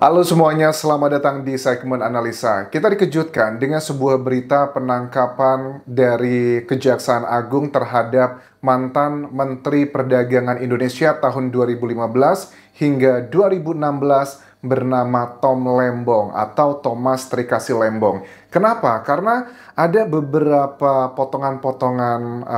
Halo semuanya, selamat datang di segmen analisa. Kita dikejutkan dengan sebuah berita penangkapan dari Kejaksaan Agung terhadap mantan Menteri Perdagangan Indonesia tahun 2015 hingga 2016 bernama Tom Lembong atau Thomas Trikasi Lembong. Kenapa? Karena ada beberapa potongan-potongan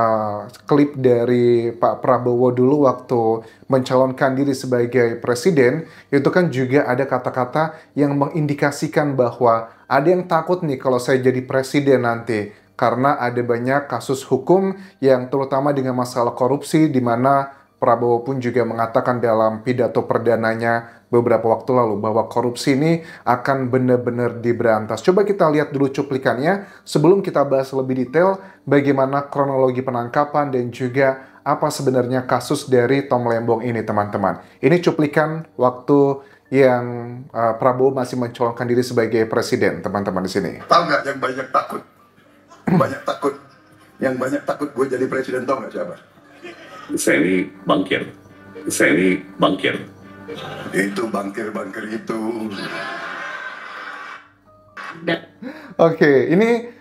klip dari Pak Prabowo dulu waktu mencalonkan diri sebagai presiden, itu kan juga ada kata-kata yang mengindikasikan bahwa ada yang takut nih kalau saya jadi presiden nanti. Karena ada banyak kasus hukum yang terutama dengan masalah korupsi di mana Prabowo pun juga mengatakan dalam pidato perdananya beberapa waktu lalu bahwa korupsi ini akan benar-benar diberantas. Coba kita lihat dulu cuplikannya sebelum kita bahas lebih detail bagaimana kronologi penangkapan dan juga apa sebenarnya kasus dari Tom Lembong ini, teman-teman. Ini cuplikan waktu yang Prabowo masih mencalonkan diri sebagai presiden, teman-teman di sini. Tahu nggak yang banyak takut? Banyak takut. Yang banyak takut gue jadi presiden, tahu nggak siapa? Saya ini bankir. Itu bankir itu. Oke, ini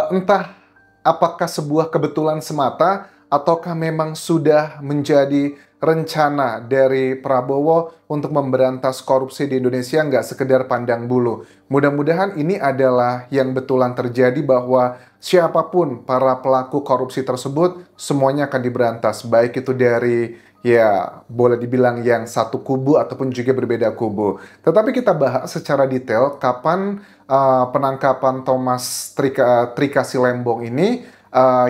entah apakah sebuah kebetulan semata ataukah memang sudah menjadi rencana dari Prabowo untuk memberantas korupsi di Indonesia, nggak sekedar pandang bulu. Mudah-mudahan ini adalah yang betulan terjadi bahwa siapapun para pelaku korupsi tersebut semuanya akan diberantas, baik itu dari ya boleh dibilang yang satu kubu ataupun juga berbeda kubu. Tetapi kita bahas secara detail kapan penangkapan Thomas Trikasi Lembong ini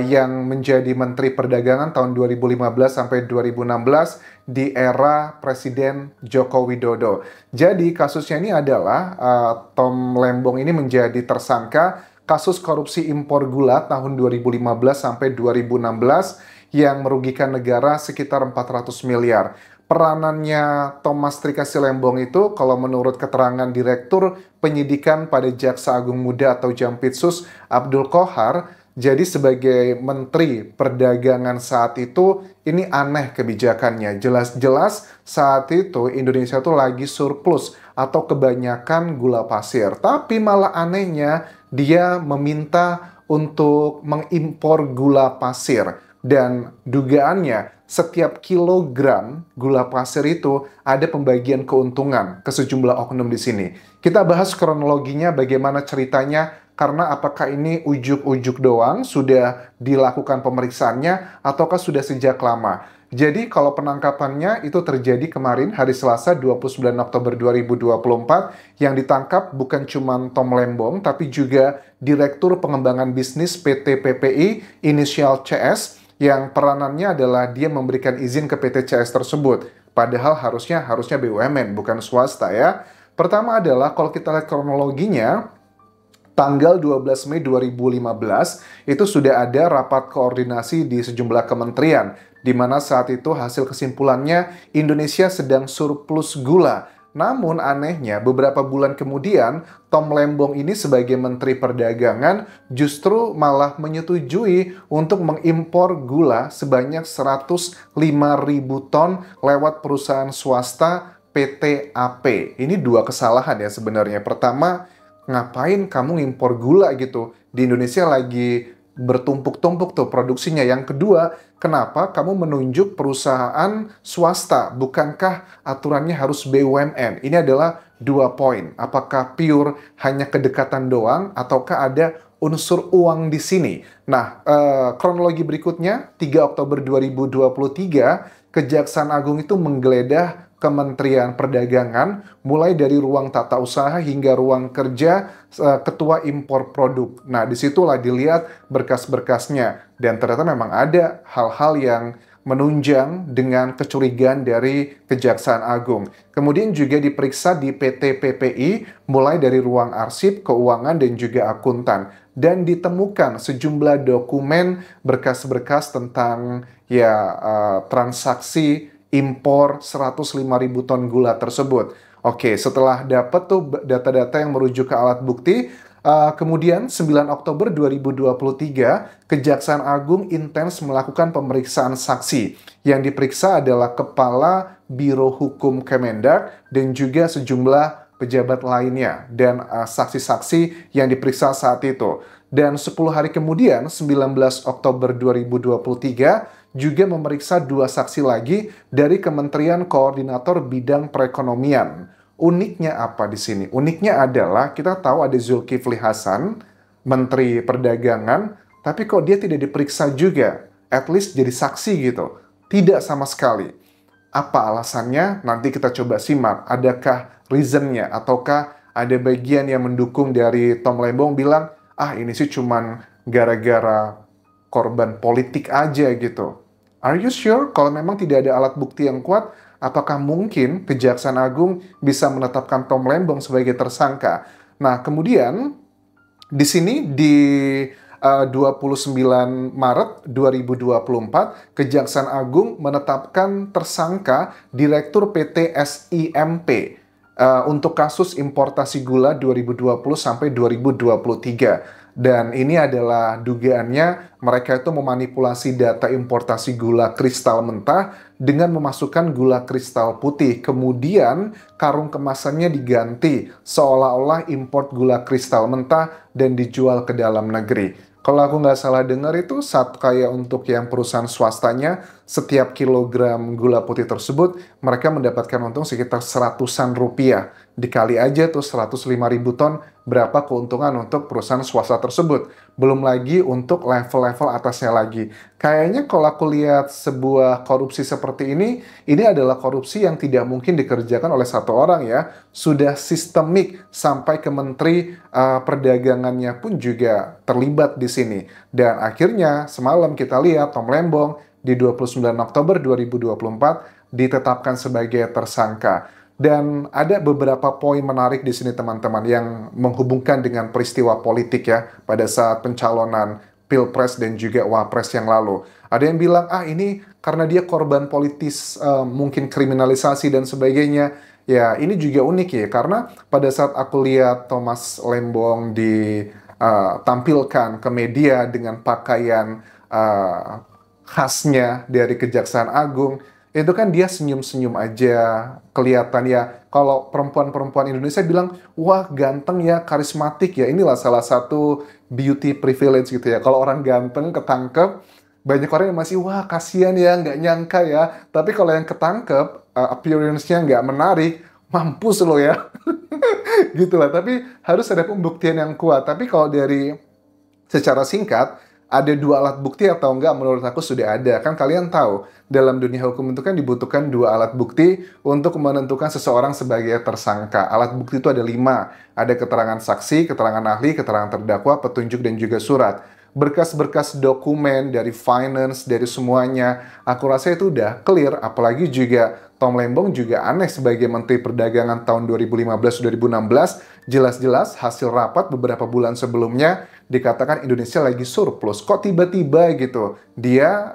yang menjadi Menteri Perdagangan tahun 2015 sampai 2016 di era Presiden Joko Widodo. Jadi kasusnya ini adalah Tom Lembong ini menjadi tersangka kasus korupsi impor gula tahun 2015 sampai 2016 yang merugikan negara sekitar 400 miliar. Peranannya Thomas Trikasi Lembong itu kalau menurut keterangan Direktur Penyidikan pada Jaksa Agung Muda atau Jampitsus Abdul Qohar, jadi sebagai Menteri Perdagangan saat itu, ini aneh kebijakannya. Jelas-jelas saat itu Indonesia tuh lagi surplus atau kebanyakan gula pasir. Tapi malah anehnya dia meminta untuk mengimpor gula pasir. Dan dugaannya setiap kilogram gula pasir itu ada pembagian keuntungan ke sejumlah oknum di sini. Kita bahas kronologinya bagaimana ceritanya. Karena apakah ini ujuk-ujuk doang, sudah dilakukan pemeriksaannya, ataukah sudah sejak lama. Jadi kalau penangkapannya itu terjadi kemarin hari Selasa 29 Oktober 2024, yang ditangkap bukan cuma Tom Lembong, tapi juga Direktur Pengembangan Bisnis PT PPI inisial CS, yang peranannya adalah dia memberikan izin ke PT CS tersebut. Padahal harusnya BUMN, bukan swasta ya. Pertama adalah kalau kita lihat kronologinya, tanggal 12 Mei 2015 itu sudah ada rapat koordinasi di sejumlah kementerian, di mana saat itu hasil kesimpulannya Indonesia sedang surplus gula. Namun anehnya beberapa bulan kemudian Tom Lembong ini sebagai Menteri Perdagangan justru malah menyetujui untuk mengimpor gula sebanyak 105.000 ton lewat perusahaan swasta PT AP. Ini dua kesalahan ya sebenarnya. Pertama, ngapain kamu ngimpor gula gitu? Di Indonesia lagi bertumpuk-tumpuk tuh produksinya. Yang kedua, kenapa kamu menunjuk perusahaan swasta? Bukankah aturannya harus BUMN? Ini adalah dua poin. Apakah pure hanya kedekatan doang ataukah ada unsur uang di sini? Nah, kronologi berikutnya, 3 Oktober 2023, Kejaksaan Agung itu menggeledah Kementerian Perdagangan, mulai dari ruang tata usaha hingga ruang kerja ketua impor produk. Nah, disitulah dilihat berkas-berkasnya. Dan ternyata memang ada hal-hal yang menunjang dengan kecurigaan dari Kejaksaan Agung. Kemudian juga diperiksa di PT PPI, mulai dari ruang arsip, keuangan, dan juga akuntan. Dan ditemukan sejumlah dokumen berkas-berkas tentang transaksi impor 105.000 ton gula tersebut. Oke, setelah dapat tuh data-data yang merujuk ke alat bukti, Kemudian 9 Oktober 2023, Kejaksaan Agung intens melakukan pemeriksaan saksi. Yang diperiksa adalah Kepala Biro Hukum Kemendak dan juga sejumlah pejabat lainnya dan saksi-saksi yang diperiksa saat itu. Dan 10 hari kemudian, 19 Oktober 2023, juga memeriksa 2 saksi lagi dari Kementerian Koordinator Bidang Perekonomian. Uniknya apa di sini? Uniknya adalah kita tahu ada Zulkifli Hasan, Menteri Perdagangan, tapi kok dia tidak diperiksa juga? At least jadi saksi gitu. Tidak sama sekali. Apa alasannya? Nanti kita coba simak. Adakah reasonnya? Ataukah ada bagian yang mendukung dari Tom Lembong bilang, ini sih cuman gara-gara korban politik aja gitu. Are you sure kalau memang tidak ada alat bukti yang kuat? Apakah mungkin Kejaksaan Agung bisa menetapkan Tom Lembong sebagai tersangka? Nah, kemudian di sini di 29 Maret 2024, Kejaksaan Agung menetapkan tersangka Direktur PT SIMP untuk kasus importasi gula 2020 sampai 2023. Dan ini adalah dugaannya mereka itu memanipulasi data importasi gula kristal mentah dengan memasukkan gula kristal putih. Kemudian karung kemasannya diganti seolah-olah import gula kristal mentah dan dijual ke dalam negeri. Kalau aku nggak salah dengar itu kayak untuk yang perusahaan swastanya, setiap kilogram gula putih tersebut mereka mendapatkan untung sekitar seratusan rupiah. Dikali aja tuh 105.000 ton, berapa keuntungan untuk perusahaan swasta tersebut. Belum lagi untuk level-level atasnya lagi. Kayaknya kalau aku lihat sebuah korupsi seperti ini adalah korupsi yang tidak mungkin dikerjakan oleh satu orang ya. Sudah sistemik sampai ke Menteri Perdagangannya pun juga terlibat di sini. Dan akhirnya semalam kita lihat Tom Lembong di 29 Oktober 2024 ditetapkan sebagai tersangka. Dan ada beberapa poin menarik di sini teman-teman yang menghubungkan dengan peristiwa politik ya pada saat pencalonan Pilpres dan juga Wapres yang lalu. Ada yang bilang, ini karena dia korban politis, mungkin kriminalisasi dan sebagainya. Ya, ini juga unik ya, karena pada saat aku lihat Thomas Lembong ditampilkan ke media dengan pakaian khasnya dari Kejaksaan Agung, itu kan dia senyum-senyum aja, kelihatan ya. Kalau perempuan-perempuan Indonesia bilang, wah ganteng ya, karismatik ya. Inilah salah satu beauty privilege gitu ya. Kalau orang ganteng ketangkep, banyak orang yang masih, wah kasihan ya, nggak nyangka ya. Tapi kalau yang ketangkep, appearance-nya nggak menarik, mampus lo ya. Gitu lah, tapi harus ada pembuktian yang kuat. Tapi kalau dari secara singkat, ada 2 alat bukti atau enggak, menurut aku sudah ada. Kan kalian tahu, dalam dunia hukum itu kan dibutuhkan 2 alat bukti untuk menentukan seseorang sebagai tersangka. Alat bukti itu ada 5. Ada keterangan saksi, keterangan ahli, keterangan terdakwa, petunjuk, dan juga surat. Berkas-berkas dokumen dari finance, dari semuanya, aku rasa itu udah clear. Apalagi juga Tom Lembong juga aneh sebagai Menteri Perdagangan tahun 2015-2016. Jelas-jelas hasil rapat beberapa bulan sebelumnya dikatakan Indonesia lagi surplus. Kok tiba-tiba gitu dia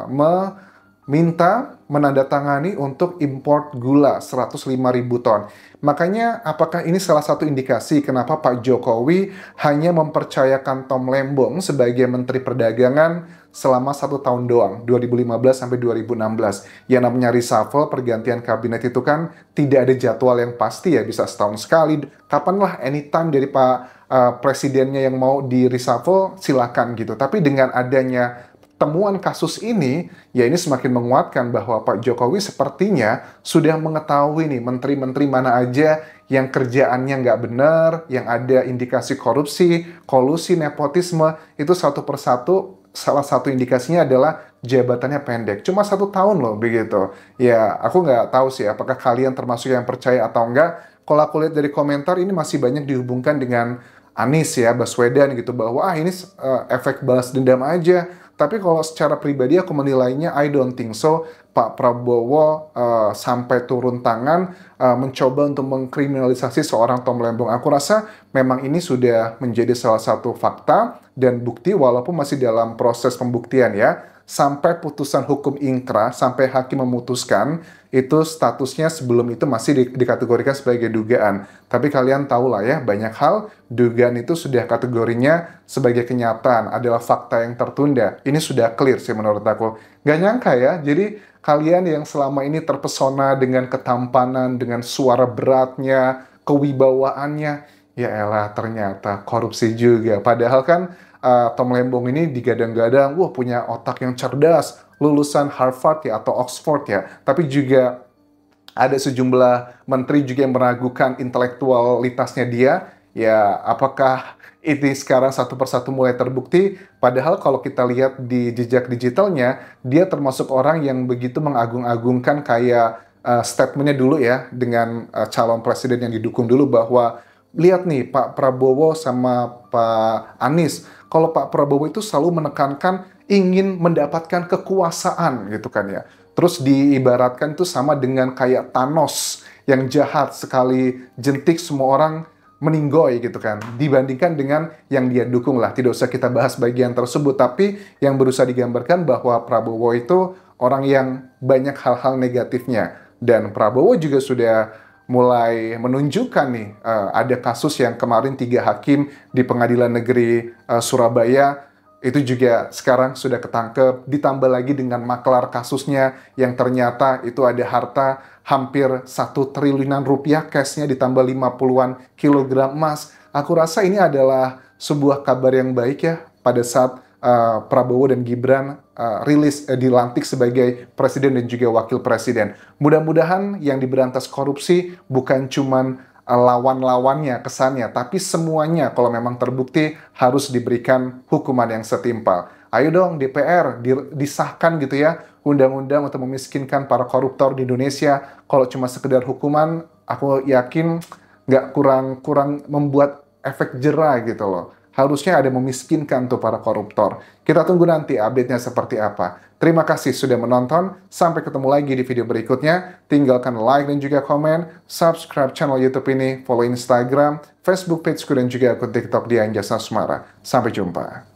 meminta menandatangani untuk import gula 105.000 ton. Makanya apakah ini salah satu indikasi kenapa Pak Jokowi hanya mempercayakan Tom Lembong sebagai Menteri Perdagangan selama 1 tahun doang, 2015 sampai 2016. Yang namanya reshuffle, pergantian kabinet itu kan tidak ada jadwal yang pasti ya, bisa setahun sekali. Kapanlah anytime dari Pak presidennya yang mau di reshuffle, silakan gitu. Tapi dengan adanya temuan kasus ini, ya ini semakin menguatkan bahwa Pak Jokowi sepertinya sudah mengetahui nih menteri-menteri mana aja yang kerjaannya nggak benar, yang ada indikasi korupsi, kolusi, nepotisme, itu satu persatu. Salah satu indikasinya adalah jabatannya pendek. Cuma 1 tahun loh begitu. Ya, aku nggak tahu sih apakah kalian termasuk yang percaya atau enggak. Kalau aku lihat dari komentar, ini masih banyak dihubungkan dengan Anies ya, Baswedan gitu, bahwa ini efek balas dendam aja. Tapi kalau secara pribadi aku menilainya I don't think so. Pak Prabowo sampai turun tangan mencoba untuk mengkriminalisasi seorang Tom Lembong. Aku rasa memang ini sudah menjadi salah satu fakta dan bukti walaupun masih dalam proses pembuktian ya. Sampai putusan hukum ingkrah, sampai hakim memutuskan, itu statusnya sebelum itu masih dikategorikan sebagai dugaan. Tapi kalian tahu lah ya, banyak hal dugaan itu sudah kategorinya sebagai kenyataan, adalah fakta yang tertunda. Ini sudah clear sih menurut aku. Gak nyangka ya, jadi kalian yang selama ini terpesona dengan ketampanan, dengan suara beratnya, kewibawaannya, ya elah ternyata korupsi juga. Padahal kan Tom Lembong ini digadang-gadang, wah punya otak yang cerdas, lulusan Harvard ya atau Oxford ya. Tapi juga ada sejumlah menteri juga yang meragukan intelektualitasnya dia. Ya, apakah ini sekarang satu persatu mulai terbukti? Padahal kalau kita lihat di jejak digitalnya, dia termasuk orang yang begitu mengagung-agungkan kayak statementnya dulu ya, dengan calon presiden yang didukung dulu bahwa lihat nih Pak Prabowo sama Pak Anies, kalau Pak Prabowo itu selalu menekankan ingin mendapatkan kekuasaan gitu kan ya. Terus diibaratkan itu sama dengan kayak Thanos yang jahat, sekali jentik semua orang meninggoy gitu kan. Dibandingkan dengan yang dia dukung lah. Tidak usah kita bahas bagian tersebut, tapi yang berusaha digambarkan bahwa Prabowo itu orang yang banyak hal-hal negatifnya. Dan Prabowo juga sudah mulai menunjukkan nih, ada kasus yang kemarin 3 hakim di Pengadilan Negeri Surabaya, itu juga sekarang sudah ketangkep, ditambah lagi dengan maklar kasusnya yang ternyata itu ada harta hampir 1 triliunan rupiah cashnya ditambah 50-an kilogram emas. Aku rasa ini adalah sebuah kabar yang baik ya pada saat Prabowo dan Gibran dilantik sebagai presiden dan juga wakil presiden. Mudah-mudahan yang diberantas korupsi bukan cuman lawan-lawannya, kesannya, tapi semuanya kalau memang terbukti harus diberikan hukuman yang setimpal. Ayo dong DPR disahkan gitu ya undang-undang untuk memiskinkan para koruptor di Indonesia. Kalau cuma sekedar hukuman, aku yakin nggak kurang membuat efek jera gitu loh. Harusnya ada memiskinkan tuh para koruptor. Kita tunggu nanti update-nya seperti apa. Terima kasih sudah menonton. Sampai ketemu lagi di video berikutnya. Tinggalkan like dan juga komen. Subscribe channel YouTube ini. Follow Instagram, Facebook pageku dan juga akun TikTok di Anjasa Sumara. Sampai jumpa.